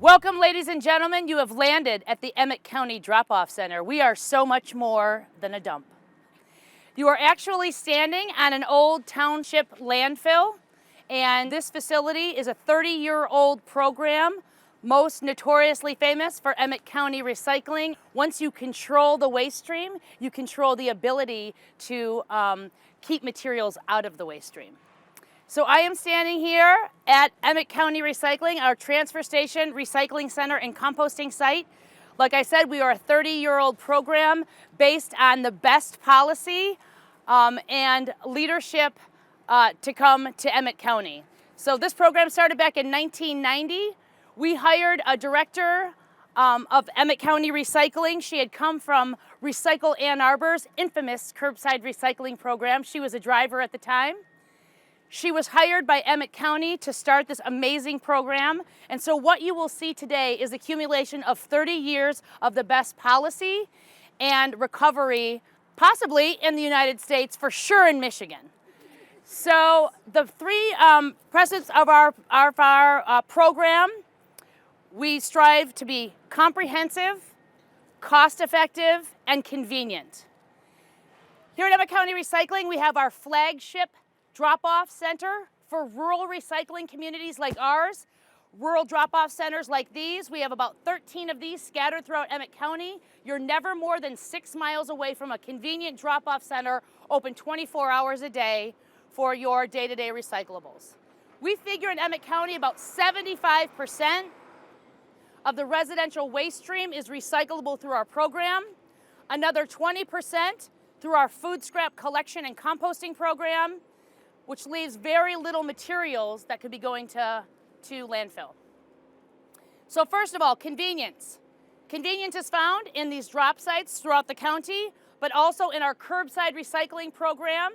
Welcome, ladies and gentlemen. You have landed at the Emmet County Drop-Off Center. We are so much more than a dump. You are actually standing on an old township landfill, and this facility is a 30-year-old program, most notoriously famous for Emmet County Recycling. Once you control the waste stream, you control the ability to keep materials out of the waste stream. So I am standing here at Emmet County Recycling, our transfer station, recycling center, and composting site. Like I said, we are a 30-year-old program based on the best policy and leadership to come to Emmet County. So this program started back in 1990. We hired a director of Emmet County Recycling. She had come from Recycle Ann Arbor's infamous curbside recycling program. She was a driver at the time. She was hired by Emmet County to start this amazing program. And so what you will see today is the accumulation of 30 years of the best policy and recovery, possibly in the United States, for sure in Michigan. So the three precepts of our program, we strive to be comprehensive, cost-effective, and convenient. Here at Emmet County Recycling, we have our flagship drop-off center for rural recycling communities like ours. Rural drop-off centers like these, we have about 13 of these scattered throughout Emmet County. You're never more than 6 miles away from a convenient drop-off center open 24 hours a day for your day-to-day recyclables. We figure in Emmet County about 75% of the residential waste stream is recyclable through our program, another 20% through our food scrap collection and composting program, which leaves very little materials that could be going to landfill. So first of all, convenience. Convenience is found in these drop sites throughout the county, but also in our curbside recycling program.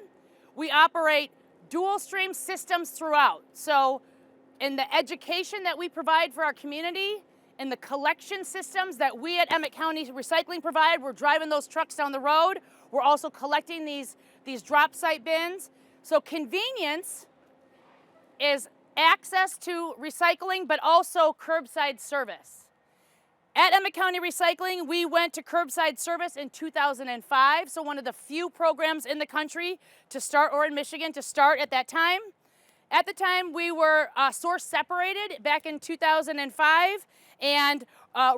We operate dual stream systems throughout. So in the education that we provide for our community, in the collection systems that we at Emmet County Recycling provide, we're driving those trucks down the road. We're also collecting these drop site bins. So convenience is access to recycling, but also curbside service. At Emmet County Recycling, we went to curbside service in 2005, so one of the few programs in the country to start, or in Michigan, to start at that time. At the time, we were source separated back in 2005, and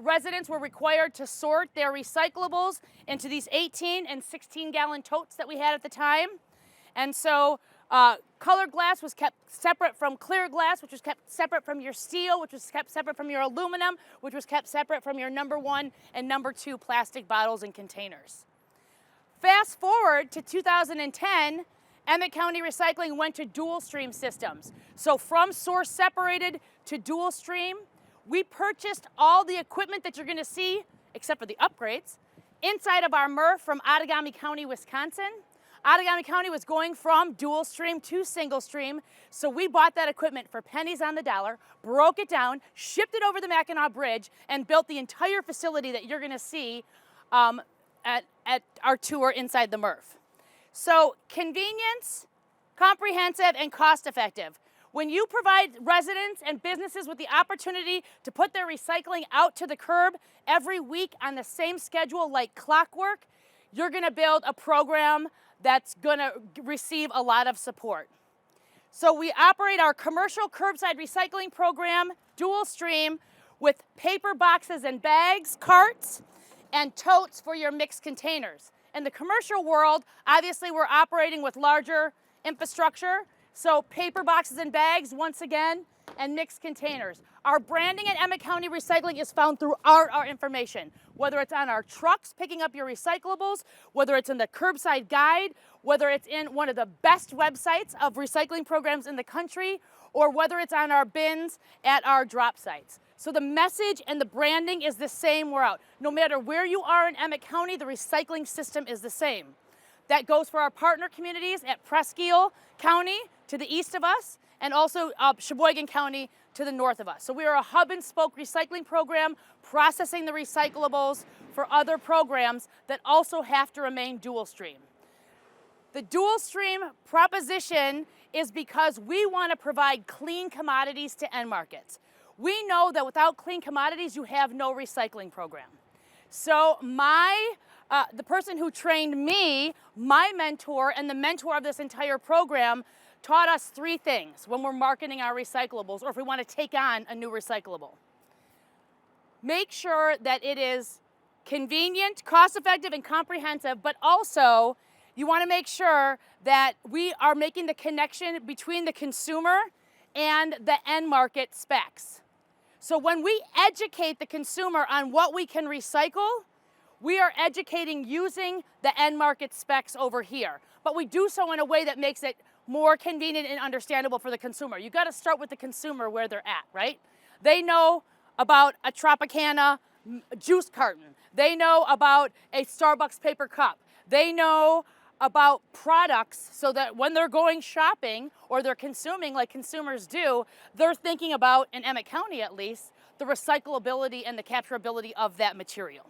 residents were required to sort their recyclables into these 18 and 16-gallon totes that we had at the time. And so colored glass was kept separate from clear glass, which was kept separate from your steel, which was kept separate from your aluminum, which was kept separate from your number 1 and number 2 plastic bottles and containers. Fast forward to 2010, Emmet County Recycling went to dual stream systems. So from source separated to dual stream, we purchased all the equipment that you're going to see, except for the upgrades, inside of our MRF from Outagamie County, Wisconsin. Outagamie County was going from dual stream to single stream, so we bought that equipment for pennies on the dollar, broke it down, shipped it over the Mackinac Bridge, and built the entire facility that you're going to see at our tour inside the MRF. So convenience, comprehensive, and cost-effective. When you provide residents and businesses with the opportunity to put their recycling out to the curb every week on the same schedule like clockwork, you're going to build a program that's going to receive a lot of support. So we operate our commercial curbside recycling program, dual stream, with paper boxes and bags, carts, and totes for your mixed containers. In the commercial world, obviously we're operating with larger infrastructure, so paper boxes and bags, once again, and mixed containers. Our branding at Emmet County Recycling is found throughout our information, whether it's on our trucks picking up your recyclables, whether it's in the curbside guide, whether it's in one of the best websites of recycling programs in the country, or whether it's on our bins at our drop sites. So the message and the branding is the same throughout. No matter where you are in Emmet County, the recycling system is the same. That goes for our partner communities at Presque County to the east of us, and also Sheboygan County to the north of us. So we are a hub and spoke recycling program processing the recyclables for other programs that also have to remain dual stream. The dual stream proposition is because we want to provide clean commodities to end markets. We know that without clean commodities, you have no recycling program. So the person who trained me, my mentor, and the mentor of this entire program taught us three things when we're marketing our recyclables or if we want to take on a new recyclable. Make sure that it is convenient, cost-effective, and comprehensive, but also you want to make sure that we are making the connection between the consumer and the end market specs. So when we educate the consumer on what we can recycle, we are educating using the end market specs over here. But we do so in a way that makes it more convenient and understandable for the consumer. You got to start with the consumer where they're at, right? They know about a Tropicana juice carton. They know about a Starbucks paper cup. They know about products so that when they're going shopping or they're consuming like consumers do, they're thinking about, in Emmet County at least, the recyclability and the capturability of that material.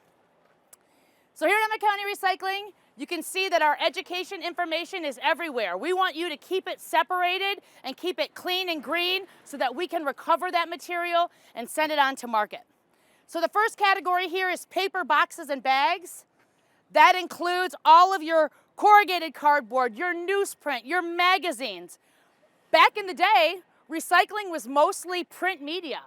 So here at Emmet County Recycling, you can see that our education information is everywhere. We want you to keep it separated and keep it clean and green so that we can recover that material and send it on to market. So the first category here is paper boxes and bags. That includes all of your corrugated cardboard, your newsprint, your magazines. Back in the day, recycling was mostly print media.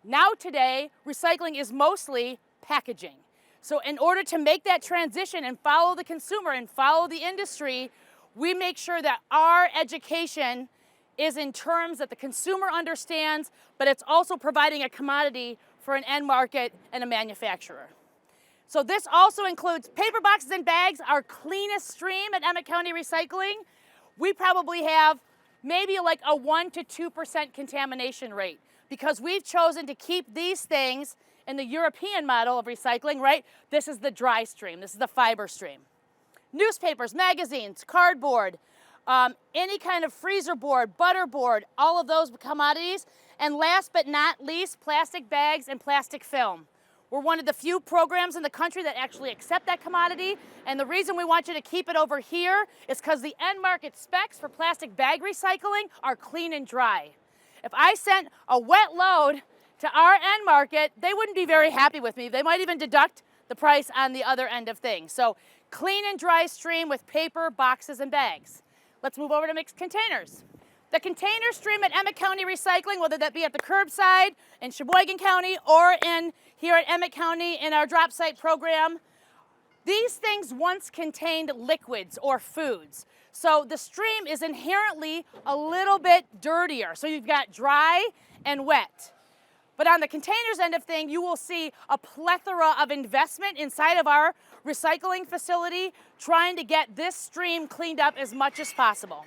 Now today, recycling is mostly packaging. So in order to make that transition and follow the consumer and follow the industry, we make sure that our education is in terms that the consumer understands, but it's also providing a commodity for an end market and a manufacturer. So this also includes paper boxes and bags, our cleanest stream at Emmet County Recycling. We probably have maybe like a 1% to 2% contamination rate because we've chosen to keep these things in the European model of recycling, right? This is the dry stream, this is the fiber stream. Newspapers, magazines, cardboard, any kind of freezer board, butter board, all of those commodities. And last but not least, plastic bags and plastic film. We're one of the few programs in the country that actually accept that commodity, and the reason we want you to keep it over here is because the end market specs for plastic bag recycling are clean and dry. If I sent a wet load to our end market, they wouldn't be very happy with me. They might even deduct the price on the other end of things. So clean and dry stream with paper, boxes, and bags. Let's move over to mixed containers. The container stream at Emmet County Recycling, whether that be at the curbside in Sheboygan County or here at Emmet County in our drop site program, these things once contained liquids or foods. So the stream is inherently a little bit dirtier. So you've got dry and wet. But on the containers end of thing, you will see a plethora of investment inside of our recycling facility trying to get this stream cleaned up as much as possible.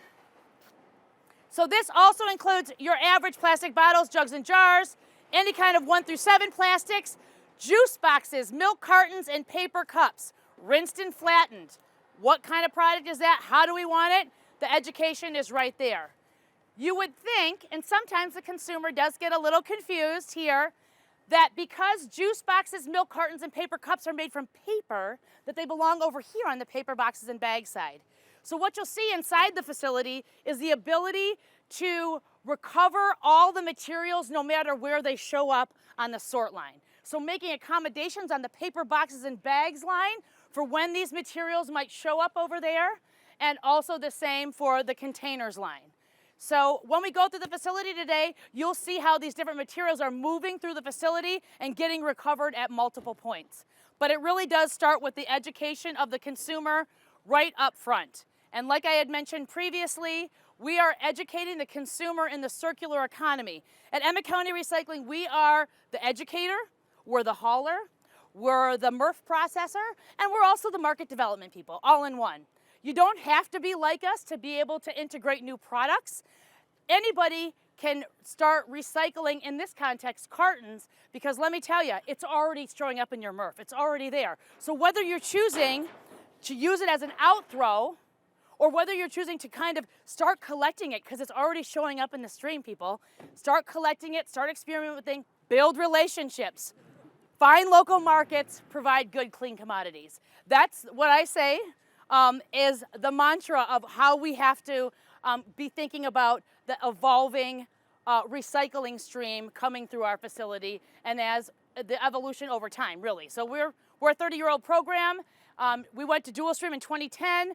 So this also includes your average plastic bottles, jugs, and jars, any kind of 1 through 7 plastics, juice boxes, milk cartons, and paper cups, rinsed and flattened. What kind of product is that? How do we want it? The education is right there. You would think, and sometimes the consumer does get a little confused here, that because juice boxes, milk cartons, and paper cups are made from paper, that they belong over here on the paper boxes and bag side. So what you'll see inside the facility is the ability to recover all the materials no matter where they show up on the sort line. So making accommodations on the paper boxes and bags line for when these materials might show up over there, and also the same for the containers line. So when we go through the facility today, you'll see how these different materials are moving through the facility and getting recovered at multiple points. But it really does start with the education of the consumer right up front. And like I had mentioned previously, we are educating the consumer in the circular economy. At Emmet County Recycling, we are the educator, we're the hauler, we're the MRF processor, and we're also the market development people, all in one. You don't have to be like us to be able to integrate new products. Anybody can start recycling, in this context, cartons, because let me tell you, it's already showing up in your MRF. It's already there. So whether you're choosing to use it as an outthrow, or whether you're choosing to kind of start collecting it because it's already showing up in the stream, people, start collecting it, start experimenting, build relationships, find local markets, provide good, clean commodities. That's what I say is the mantra of how we have to be thinking about the evolving recycling stream coming through our facility and as the evolution over time, really. So we're a 30-year-old program. We went to dual stream in 2010.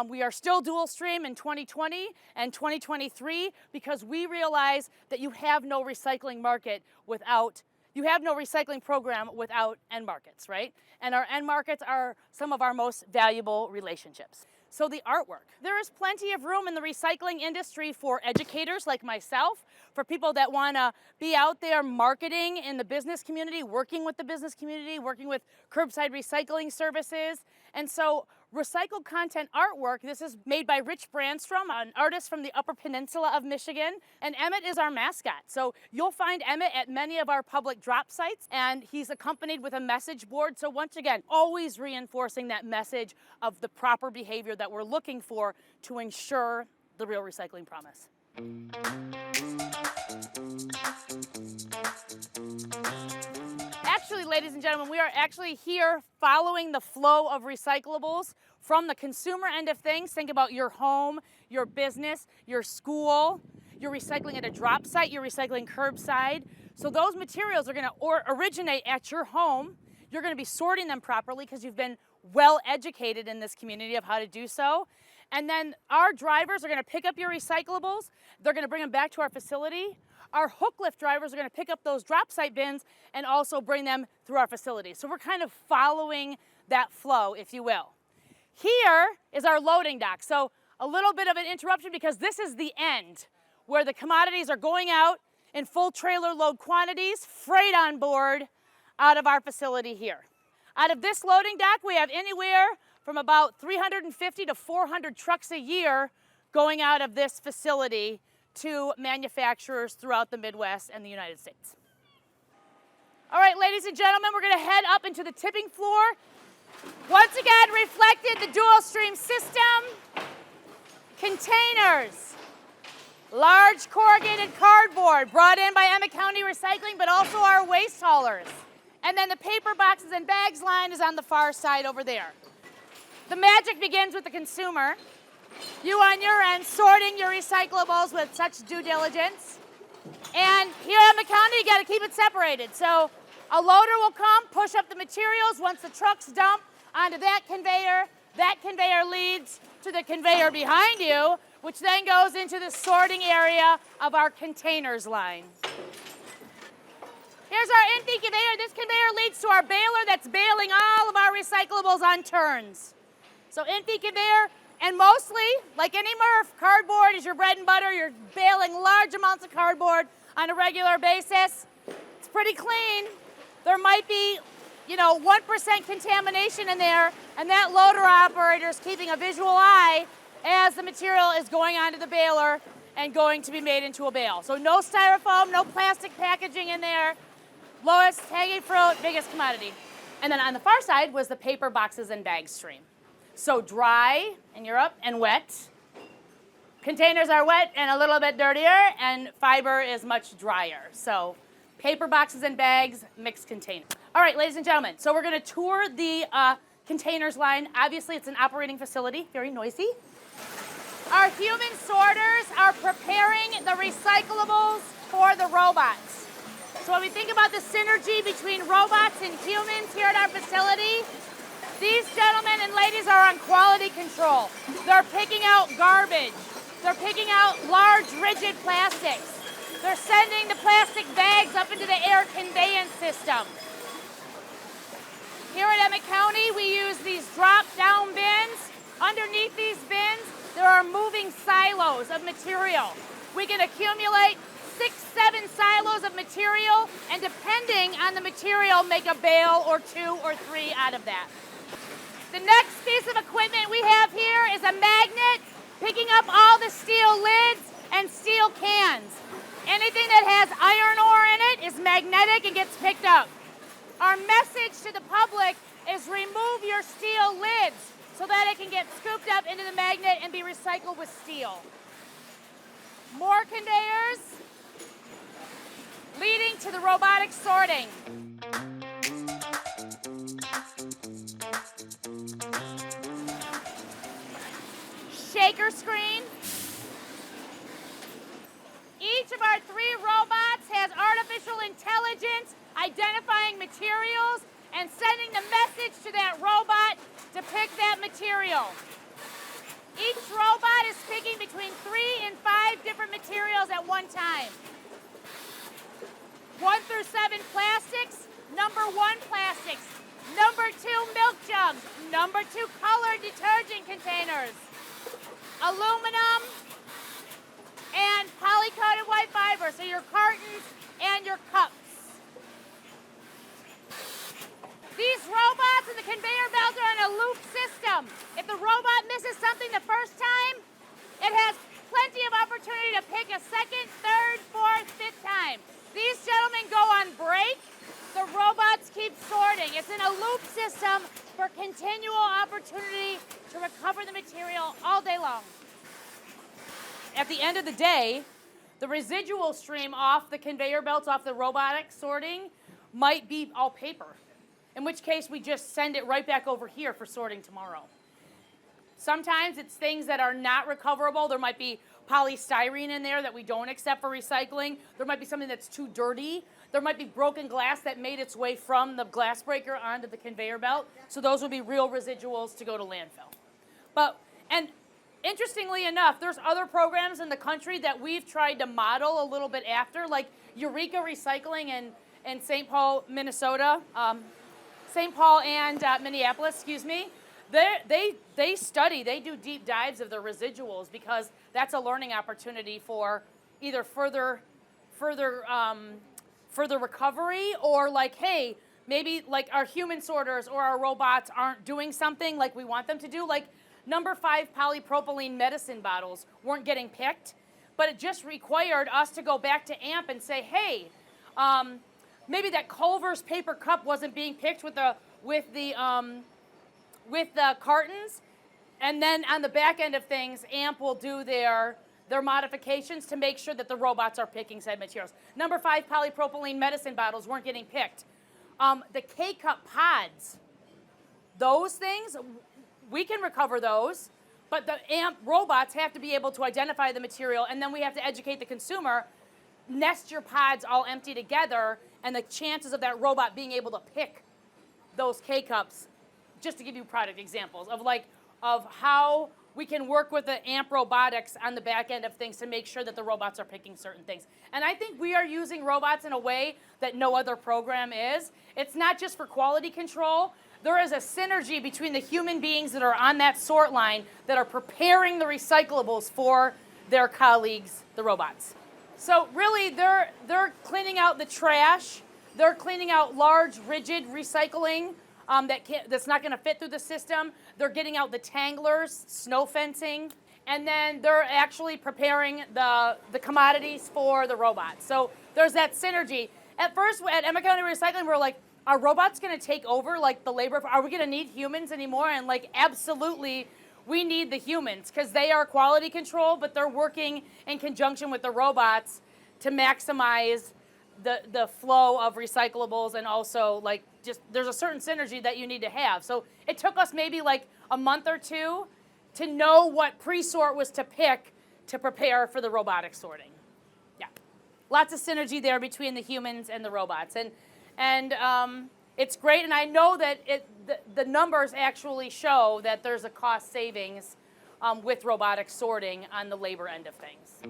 We are still dual stream in 2020 and 2023 because we realize that you have no recycling market without, you have no recycling program without end markets, right? And our end markets are some of our most valuable relationships. So the artwork. There is plenty of room in the recycling industry for educators like myself, for people that want to be out there marketing in the business community, working with the business community, working with curbside recycling services. And so recycled content artwork, this is made by Rich Brandstrom, an artist from the Upper Peninsula of Michigan, and Emmet is our mascot. So you'll find Emmet at many of our public drop sites, and he's accompanied with a message board. So once again, always reinforcing that message of the proper behavior that we're looking for to ensure the real recycling promise. Actually, ladies and gentlemen, we are actually here following the flow of recyclables from the consumer end of things. Think about your home, your business, your school. You're recycling at a drop site, you're recycling curbside. So those materials are going to originate at your home. You're going to be sorting them properly because you've been well educated in this community of how to do so. And then our drivers are going to pick up your recyclables. They're going to bring them back to our facility. Our hook lift drivers are going to pick up those drop site bins and also bring them through our facility. So we're kind of following that flow, if you will. Here is our loading dock. So a little bit of an interruption because this is the end where the commodities are going out in full trailer load quantities, freight on board out of our facility here. Out of this loading dock, we have anywhere from about 350 to 400 trucks a year going out of this facility to manufacturers throughout the Midwest and the United States. All right, ladies and gentlemen, we're going to head up into the tipping floor. Once again, reflected the dual stream system, containers, large corrugated cardboard brought in by Emmet County Recycling, but also our waste haulers. And then the paper boxes and bags line is on the far side over there. The magic begins with the consumer. You on your end sorting your recyclables with such due diligence. And here at Emmet County, you got to keep it separated. So a loader will come, push up the materials. Once the trucks dump onto that conveyor leads to the conveyor behind you, which then goes into the sorting area of our containers line. Here's our empty conveyor. This conveyor leads to our baler that's baling all of our recyclables on turns. So empty conveyor, and mostly, like any MRF, cardboard is your bread and butter. You're baling large amounts of cardboard on a regular basis. It's pretty clean. There might be, 1% contamination in there, and that loader operator is keeping a visual eye as the material is going onto the baler and going to be made into a bale. So no styrofoam, no plastic packaging in there. Lowest hanging fruit, biggest commodity. And then on the far side was the paper boxes and bag stream. So dry in Europe and wet. Containers are wet and a little bit dirtier, and fiber is much drier. So paper boxes and bags, mixed containers. All right, ladies and gentlemen, so we're going to tour the containers line. Obviously, it's an operating facility, very noisy. Our human sorters are preparing the recyclables for the robots. So when we think about the synergy between robots and humans here at our facility, these gentlemen and ladies are on quality control. They're picking out garbage. They're picking out large, rigid plastics. They're sending the plastic bags up into the air conveyance system. Here at Emmet County, we use these drop-down bins. Underneath these bins, there are moving silos of material. We can accumulate 6, 7 silos of material, and depending on the material, make a bale or 2 or 3 out of that. The next piece of equipment we have here is a magnet picking up all the steel lids and steel cans. Anything that has iron ore in it is magnetic and gets picked up. Our message to the public is remove your steel lids so that it can get scooped up into the magnet and be recycled with steel. More conveyors leading to the robotic sorting. Shaker screen. Each of our 3 identifying materials, and sending the message to that robot to pick that material. Each robot is picking between 3 and 5 different materials at one time. 1 through 7 plastics, number 1 plastics, number 2 milk jugs, number 2 colored detergent containers, aluminum, and poly-coated white fiber, so your cartons and your cups. These robots and the conveyor belts are in a loop system. If the robot misses something the first time, it has plenty of opportunity to pick a second, third, fourth, fifth time. These gentlemen go on break. The robots keep sorting. It's in a loop system for continual opportunity to recover the material all day long. At the end of the day, the residual stream off the conveyor belts, off the robotic sorting, might be all paper, in which case we just send it right back over here for sorting tomorrow. Sometimes it's things that are not recoverable. There might be polystyrene in there that we don't accept for recycling. There might be something that's too dirty. There might be broken glass that made its way from the glass breaker onto the conveyor belt. So those would be real residuals to go to landfill. And interestingly enough, there's other programs in the country that we've tried to model a little bit after, like Eureka Recycling in St. Paul, Minnesota. St. Paul and Minneapolis, excuse me. They study, they do deep dives of the residuals because that's a learning opportunity for either further recovery, or like, hey, maybe like our human sorters or our robots aren't doing something like we want them to do. Like number 5 polypropylene medicine bottles weren't getting picked, but it just required us to go back to AMP and say, hey, maybe that Culver's paper cup wasn't being picked with the cartons, and then on the back end of things, AMP will do their modifications to make sure that the robots are picking said materials. Number 5 polypropylene medicine bottles weren't getting picked. The K-cup pods, those things, we can recover those, but the AMP robots have to be able to identify the material, and then we have to educate the consumer. Nest your pods all empty together, and the chances of that robot being able to pick those K-cups, just to give you product examples of how we can work with the AMP robotics on the back end of things to make sure that the robots are picking certain things. And I think we are using robots in a way that no other program is. It's not just for quality control. There is a synergy between the human beings that are on that sort line that are preparing the recyclables for their colleagues, the robots. So really, they're cleaning out the trash. They're cleaning out large, rigid recycling that's not going to fit through the system. They're getting out the tanglers, snow fencing, and then they're actually preparing the commodities for the robots. So there's that synergy. At first, at Emmet County Recycling, we were like, are robots going to take over like the labor? Are we going to need humans anymore? And like, absolutely, we need the humans because they are quality control, but they're working in conjunction with the robots to maximize the flow of recyclables, and also like just there's a certain synergy that you need to have. So it took us maybe like a month or two to know what pre-sort was to pick to prepare for the robotic sorting. Yeah, lots of synergy there between the humans and the robots, and it's great. And I know that the numbers actually show that there's a cost savings with robotic sorting on the labor end of things.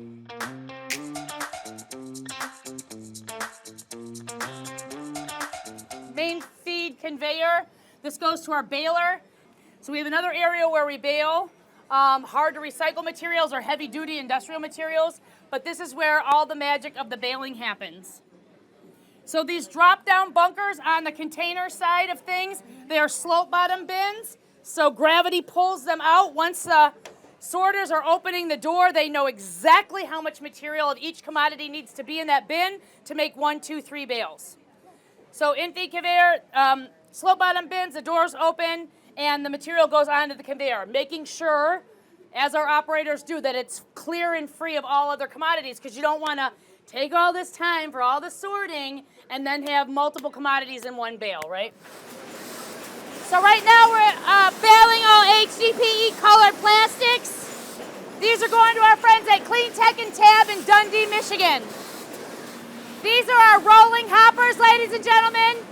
Main feed conveyor. This goes to our baler. So we have another area where we bale hard to recycle materials or heavy duty industrial materials, but this is where all the magic of the baling happens. So these drop down bunkers on the container side of things, they are slope bottom bins. So gravity pulls them out. Once the sorters are opening the door, they know exactly how much material of each commodity needs to be in that bin to make 1, 2, 3 bales. So in-feed conveyor, slope bottom bins, the doors open, and the material goes onto the conveyor, making sure, as our operators do, that it's clear and free of all other commodities, because you don't want to take all this time for all the sorting and then have multiple commodities in one bale, right? So right now we're baling all HDPE colored plastics. These are going to our friends at Clean Tech and Tab in Dundee, Michigan. These are our rolling hoppers, ladies and gentlemen.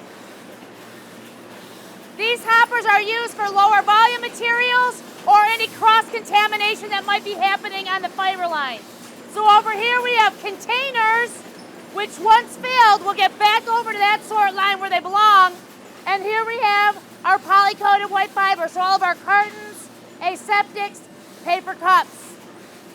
These hoppers are used for lower volume materials or any cross-contamination that might be happening on the fiber line. So over here we have containers, which once filled will get back over to that sort line where they belong. And here we have our poly-coated white fiber, so all of our cartons, aseptics, paper cups.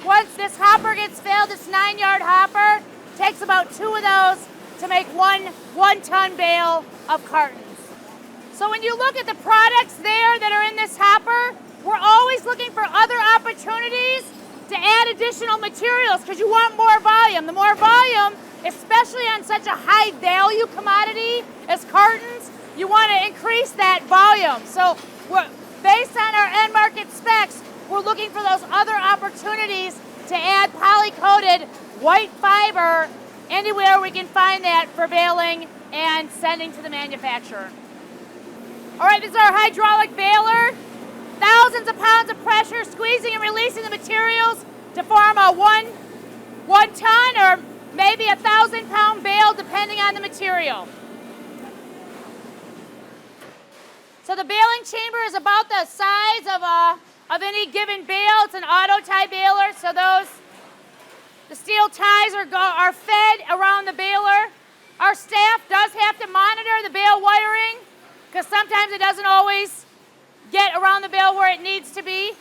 Once this hopper gets filled, this 9-yard hopper takes about 2 of those to make one ton bale of cartons. So when you look at the products there that are in this hopper, we're always looking for other opportunities to add additional materials because you want more volume. The more volume, especially on such a high value commodity as cartons, you want to increase that volume. So based on our end market specs, we're looking for those other opportunities to add poly-coated white fiber anywhere we can find that for baling and sending to the manufacturer. All right, this is our hydraulic baler. Thousands of pounds of pressure squeezing and releasing the materials to form a one ton or maybe 1,000-pound bale depending on the material. So the baling chamber is about the size of any given bale. It's an auto tie baler, so the steel ties are fed around the baler. Our staff does have to monitor the bale wiring because sometimes it doesn't always get around the bale where it needs to be.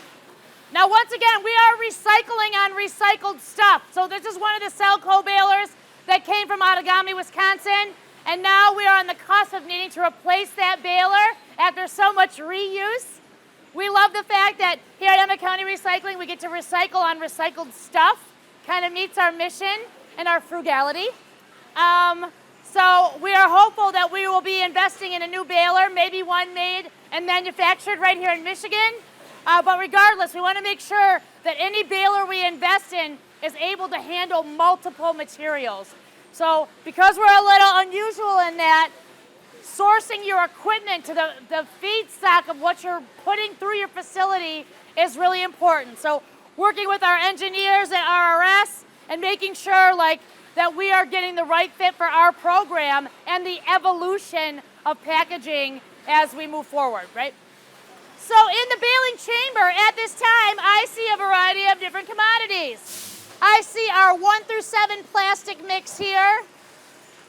Now, once again, we are recycling on recycled stuff. So this is one of the Celco balers that came from Outagamie, Wisconsin, and now we are on the cusp of needing to replace that baler after so much reuse. We love the fact that here at Emmet County Recycling, we get to recycle on recycled stuff. Kind of meets our mission and our frugality. So we are hopeful that we will be investing in a new baler, maybe one made and manufactured right here in Michigan. But regardless, we want to make sure that any baler we invest in is able to handle multiple materials. So because we're a little unusual in that, sourcing your equipment to the feedstock of what you're putting through your facility is really important. So working with our engineers at RRS and making sure that we are getting the right fit for our program and the evolution of packaging as we move forward, right? So in the baling chamber at this time, I see a variety of different commodities. I see our 1 through 7 plastic mix here.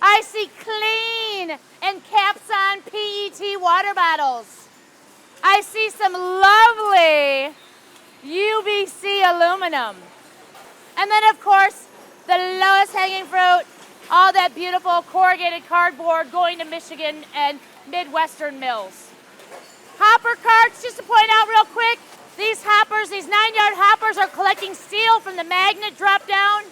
I see clean and caps on PET water bottles. I see some lovely UBC aluminum. And then of course, the lowest hanging fruit, all that beautiful corrugated cardboard going to Michigan and Midwestern mills. Hopper carts, just to point out real quick, these hoppers, these 9-yard hoppers are collecting steel from the magnet drop down.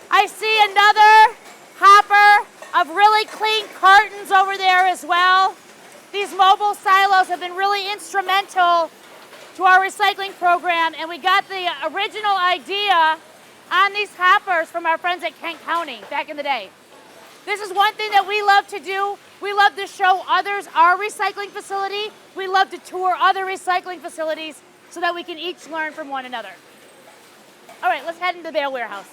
I see another hopper of really clean cartons over there as well. These mobile silos have been really instrumental to our recycling program, and we got the original idea on these hoppers from our friends at Kent County back in the day. This is one thing that we love to do. We love to show others our recycling facility. We love to tour other recycling facilities so that we can each learn from one another. All right, let's head into the bale warehouse.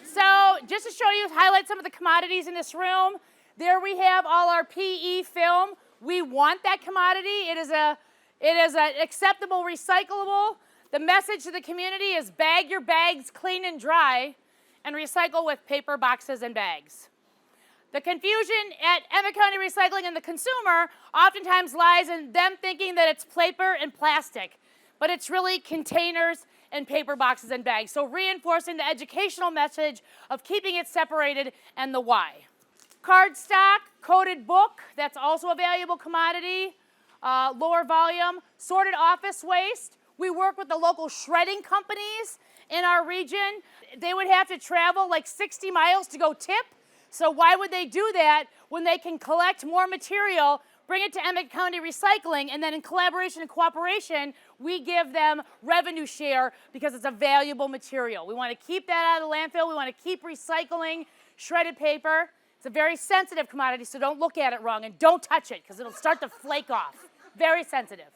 So just to show you, highlight some of the commodities in this room. There we have all our PE film. We want that commodity. It is an acceptable recyclable. The message to the community is bag your bags clean and dry and recycle with paper boxes and bags. The confusion at Emmet County Recycling and the consumer oftentimes lies in them thinking that it's paper and plastic, but it's really containers and paper boxes and bags. So reinforcing the educational message of keeping it separated and the why. Cardstock, coated book, that's also a valuable commodity, lower volume, sorted office waste. We work with the local shredding companies in our region. They would have to travel like 60 miles to go tip. So why would they do that when they can collect more material, bring it to Emmet County Recycling, and then in collaboration and cooperation, we give them revenue share because it's a valuable material. We want to keep that out of the landfill. We want to keep recycling shredded paper. It's a very sensitive commodity, so don't look at it wrong and don't touch it because it'll start to flake off. Very sensitive.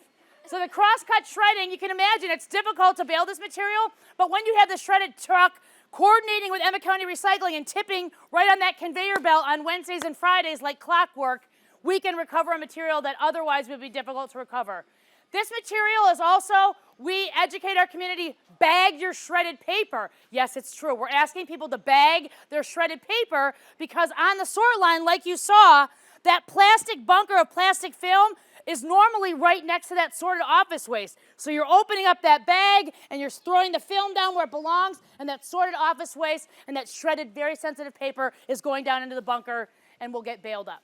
So the cross-cut shredding, you can imagine it's difficult to bale this material, but when you have the shredded truck coordinating with Emmet County Recycling and tipping right on that conveyor belt on Wednesdays and Fridays like clockwork, we can recover a material that otherwise would be difficult to recover. This material is also, we educate our community, bag your shredded paper. Yes, it's true. We're asking people to bag their shredded paper because on the sort line, like you saw, that plastic bunker of plastic film is normally right next to that sorted office waste. So you're opening up that bag and you're throwing the film down where it belongs, and that sorted office waste and that shredded, very sensitive paper is going down into the bunker and will get baled up.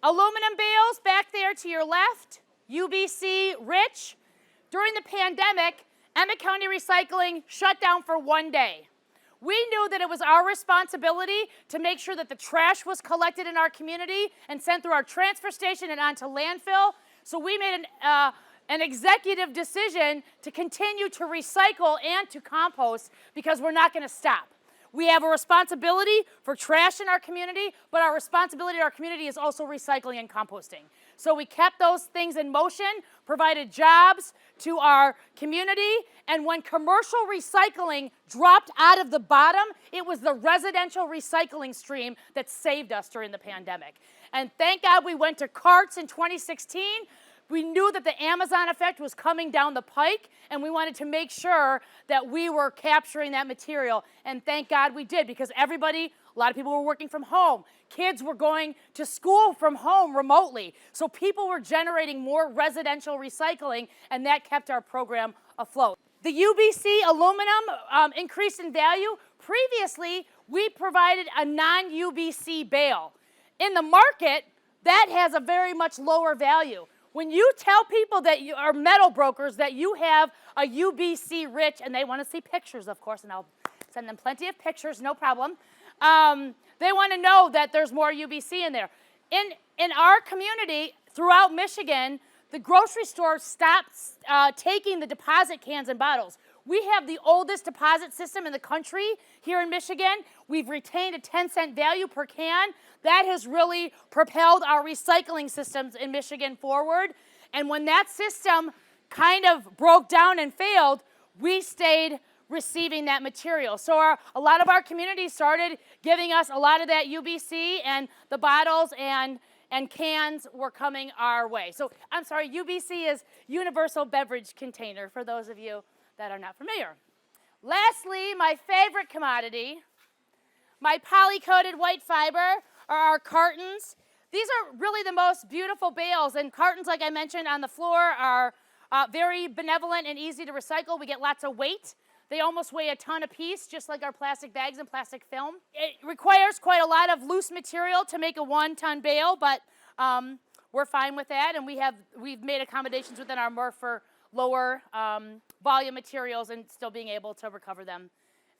Aluminum bales back there to your left, UBC rich. During the pandemic, Emmet County Recycling shut down for 1 day. We knew that it was our responsibility to make sure that the trash was collected in our community and sent through our transfer station and onto landfill. So we made an executive decision to continue to recycle and to compost because we're not going to stop. We have a responsibility for trash in our community, but our responsibility to our community is also recycling and composting. So we kept those things in motion, provided jobs to our community, and when commercial recycling dropped out of the bottom, it was the residential recycling stream that saved us during the pandemic. And thank God we went to Carts in 2016. We knew that the Amazon effect was coming down the pike, and we wanted to make sure that we were capturing that material. And thank God we did, because everybody, a lot of people were working from home. Kids were going to school from home remotely. So people were generating more residential recycling, and that kept our program afloat. The UBC aluminum increased in value. Previously, we provided a non-UBC bale. In the market, that has a very much lower value. When you tell people that you are metal brokers that you have a UBC rich, and they want to see pictures, of course, and I'll send them plenty of pictures, no problem. They want to know that there's more UBC in there. In our community, throughout Michigan, the grocery stores stopped taking the deposit cans and bottles. We have the oldest deposit system in the country here in Michigan. We've retained a 10-cent value per can. That has really propelled our recycling systems in Michigan forward. And when that system kind of broke down and failed, we stayed receiving that material. So a lot of our communities started giving us a lot of that UBC, and the bottles and cans were coming our way. So I'm sorry, UBC is Universal Beverage Container, for those of you that are not familiar. Lastly, my favorite commodity, my poly-coated white fiber, are our cartons. These are really the most beautiful bales, and cartons, like I mentioned on the floor, are very benevolent and easy to recycle. We get lots of weight. They almost weigh a ton apiece, just like our plastic bags and plastic film. It requires quite a lot of loose material to make a 1-ton bale, but we're fine with that, and we've made accommodations within our MRF for lower volume materials and still being able to recover them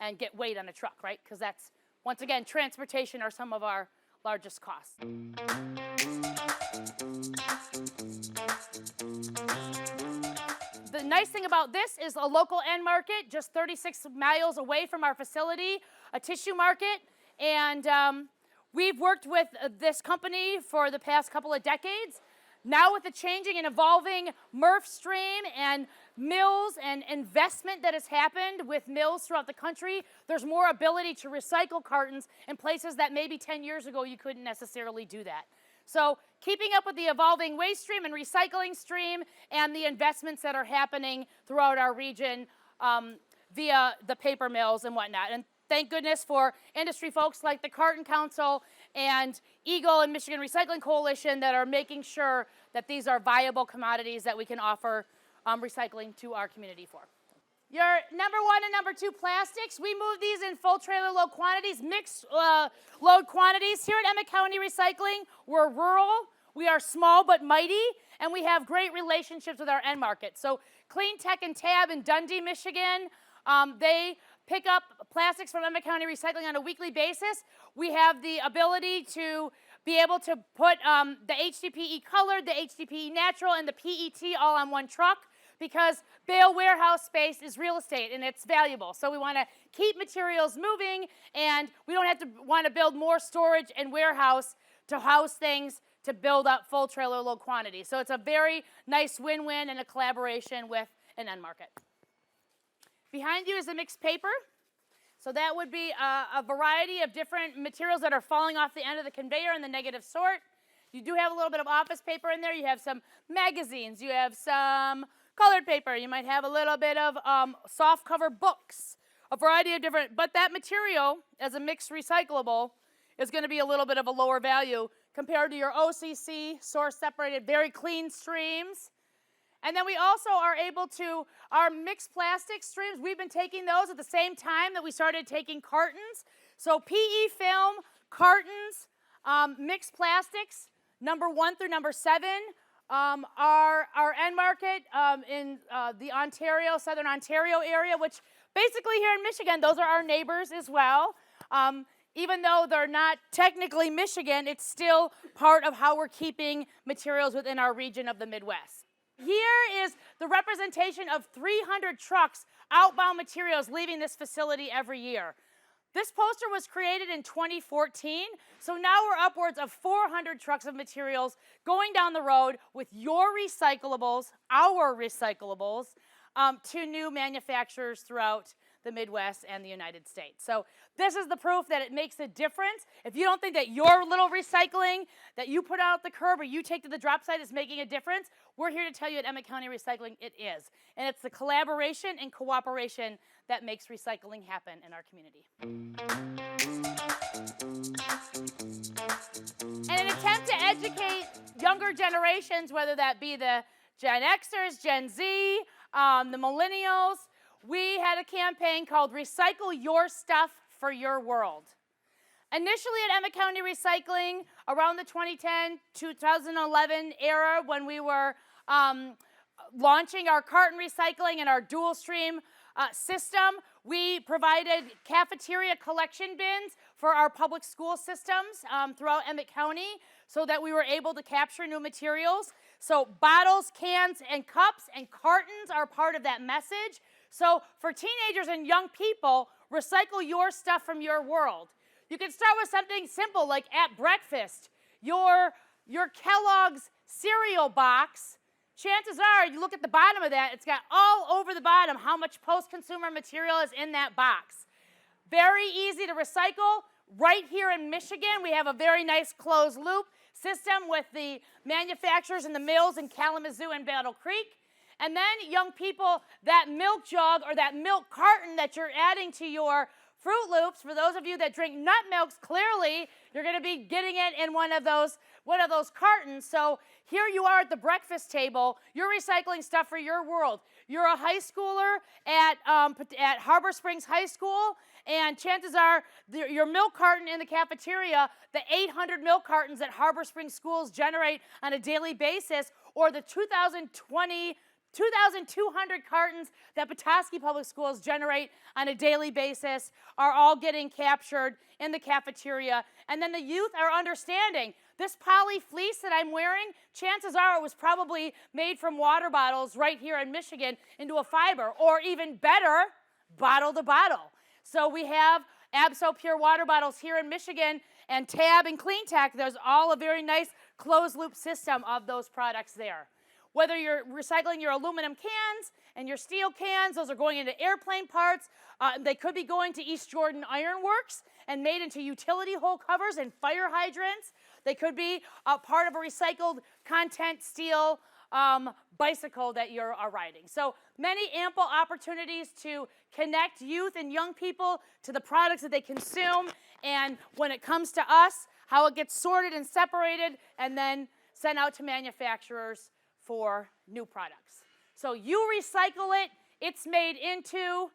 and get weight on a truck, right? Because that's, once again, transportation are some of our largest costs. The nice thing about this is a local end market, just 36 miles away from our facility, a tissue market, and we've worked with this company for the past couple of decades. Now with the changing and evolving MRF stream and mills and investment that has happened with mills throughout the country, there's more ability to recycle cartons in places that maybe 10 years ago you couldn't necessarily do that. So keeping up with the evolving waste stream and recycling stream and the investments that are happening throughout our region via the paper mills and whatnot. And thank goodness for industry folks like the Carton Council and Eagle and Michigan Recycling Coalition that are making sure that these are viable commodities that we can offer recycling to our community for. Your number 1 and number 2 plastics, we move these in full trailer load quantities, mixed load quantities. Here at Emmet County Recycling, we're rural, we are small but mighty, and we have great relationships with our end market. So Clean Tech and Tab in Dundee, Michigan, they pick up plastics from Emmet County Recycling on a weekly basis. We have the ability to be able to put the HDPE colored, the HDPE natural, and the PET all on one truck, because bale warehouse space is real estate and it's valuable. So we want to keep materials moving, and we don't have to want to build more storage and warehouse to house things to build up full trailer load quantity. So it's a very nice win-win and a collaboration with an end market. Behind you is a mixed paper. So that would be a variety of different materials that are falling off the end of the conveyor in the negative sort. You do have a little bit of office paper in there. You have some magazines. You have some colored paper. You might have a little bit of soft cover books, a variety of different, but that material as a mixed recyclable is going to be a little bit of a lower value compared to your OCC, source separated, very clean streams. And then we also are able to, our mixed plastic streams, we've been taking those at the same time that we started taking cartons. So PE film, cartons, mixed plastics, number 1 through number 7, our end market in the Ontario, Southern Ontario area, which basically here in Michigan, those are our neighbors as well. Even though they're not technically Michigan, it's still part of how we're keeping materials within our region of the Midwest. Here is the representation of 300 trucks, outbound materials leaving this facility every year. This poster was created in 2014, so now we're upwards of 400 trucks of materials going down the road with your recyclables, our recyclables, to new manufacturers throughout the Midwest and the United States. So this is the proof that it makes a difference. If you don't think that your little recycling that you put out the curb or you take to the drop site is making a difference, we're here to tell you at Emmet County Recycling it is. And it's the collaboration and cooperation that makes recycling happen in our community. In an attempt to educate younger generations, whether that be the Gen Xers, Gen Z, the millennials, we had a campaign called Recycle Your Stuff for Your World. Initially at Emmet County Recycling, around the 2010-2011 era when we were launching our carton recycling and our dual stream system, we provided cafeteria collection bins for our public school systems throughout Emmet County so that we were able to capture new materials. So bottles, cans, and cups and cartons are part of that message. So for teenagers and young people, recycle your stuff from your world. You can start with something simple like at breakfast, your Kellogg's cereal box. Chances are, you look at the bottom of that, it's got all over the bottom how much post-consumer material is in that box. Very easy to recycle. Right here in Michigan, we have a very nice closed loop system with the manufacturers and the mills in Kalamazoo and Battle Creek. And then young people, that milk jug or that milk carton that you're adding to your Fruit Loops, for those of you that drink nut milks, clearly you're going to be getting it in one of those cartons. So here you are at the breakfast table. You're recycling stuff for your world. You're a high schooler at Harbor Springs High School, and chances are your milk carton in the cafeteria, the 800 milk cartons that Harbor Springs schools generate on a daily basis, or the 2,200 cartons that Petoskey Public Schools generate on a daily basis are all getting captured in the cafeteria. And then the youth are understanding this poly fleece that I'm wearing, chances are it was probably made from water bottles right here in Michigan into a fiber, or even better, bottle to bottle. So we have Abso Pure water bottles here in Michigan, and Tab and CleanTech, there's all a very nice closed loop system of those products there. Whether you're recycling your aluminum cans and your steel cans, those are going into airplane parts. They could be going to East Jordan Iron Works and made into utility hole covers and fire hydrants. They could be part of a recycled content steel bicycle that you're riding. So many ample opportunities to connect youth and young people to the products that they consume, and when it comes to us, how it gets sorted and separated and then sent out to manufacturers for new products. So you recycle it, it's made into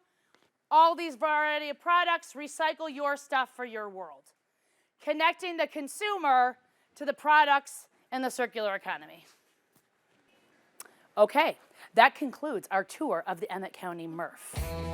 all these variety of products. Recycle your stuff for your world. Connecting the consumer to the products in the circular economy. Okay, that concludes our tour of the Emmet County MRF.